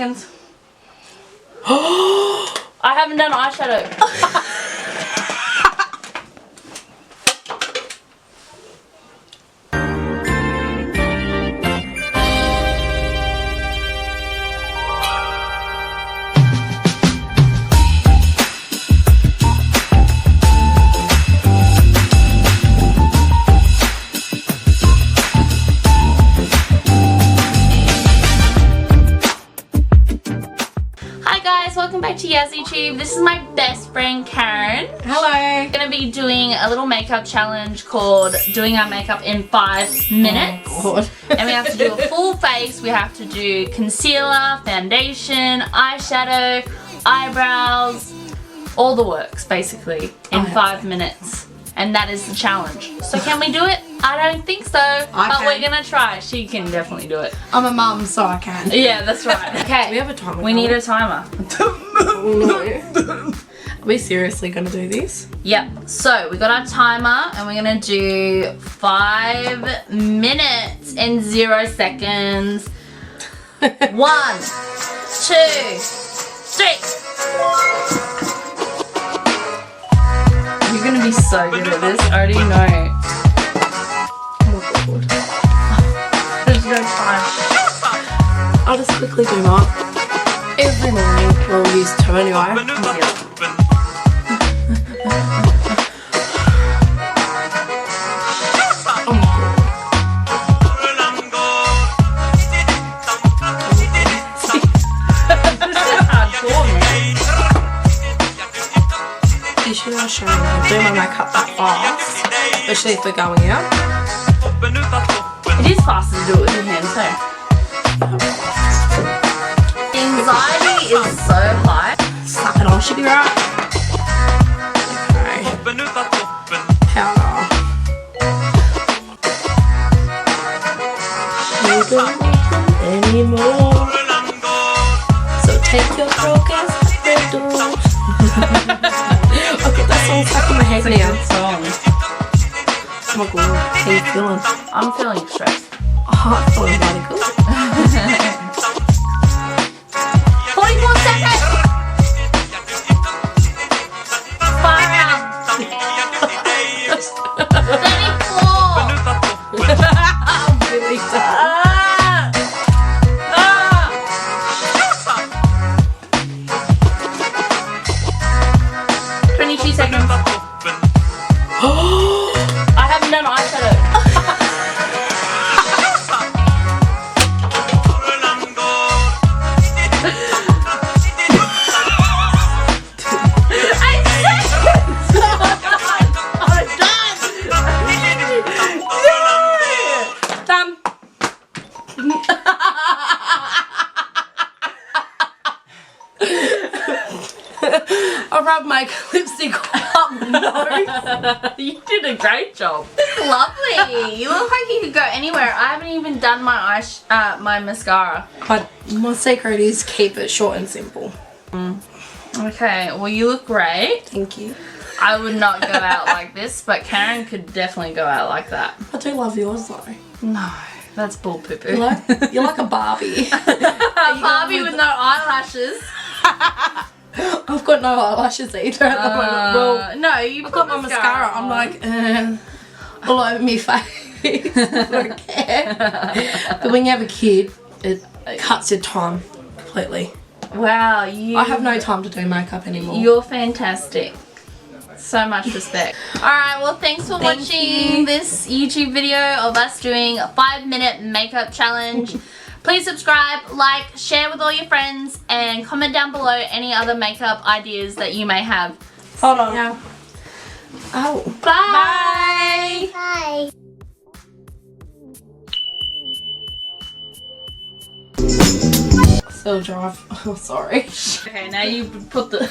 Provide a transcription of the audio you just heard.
I haven't done eyeshadow. Welcome back to YouTube. This is my best friend Karen. Hello. We're going to be doing a little makeup challenge called doing our makeup in 5 minutes. Oh, God. And we have to do a full face. We have to do concealer, foundation, eyeshadow, eyebrows, all the works basically in 5 minutes. And that is the challenge. So can we do it? I don't think so, but we're gonna try. She can definitely do it. I'm a mum, so I can. Yeah, that's right. Okay, Do we have a timer? we need a timer. No. Are we seriously gonna do this? Yep, so we got our timer and we're gonna do 5 minutes and 0 seconds. 1, 2, 3. You're gonna be so good at this, I already know. Oh my God. There's no time. I'll just quickly do mine. Every morning, well, we used to anyway. Usually I'll show you I do my makeup that fast, especially if we're going out. It is faster to do it with your hands too. Anxiety is so high. Slap it on, should be right. Okay. Powder. You don't want anymore. So take your focus out the door. Okay, that song's stuck in my head now. Song. Oh my God, how you feeling? I'm feeling stressed. Oh, I'm feeling bloody good. 44 seconds! 5 34! I'm really done. 22 seconds. I haven't done eyeshadow. Done. I rubbed my lipstick up my nose. You did a great job. Lovely. You look like you could go anywhere. I haven't even done my my mascara. But my secret is keep it short and simple. Okay, well you look great. Thank you. I would not go out like this, but Karen could definitely go out like that. I do love yours though. No, that's bull poo poo. You're like a Barbie. A Barbie with no eyelashes. I've got no eyelashes either at the moment. Well, no, you've I've got my mascara. I'm like, all over my face. I don't care. But when you have a kid, it cuts your time completely. Wow, I have no time to do makeup anymore. You're fantastic. So much respect. Alright, well thanks for watching this YouTube video of us doing a 5-minute makeup challenge. Please subscribe, like, share with all your friends, and comment down below any other makeup ideas that you may have. Hold on. Yeah. Oh. Bye! Bye. Still drive. Oh, sorry. Okay, now you put it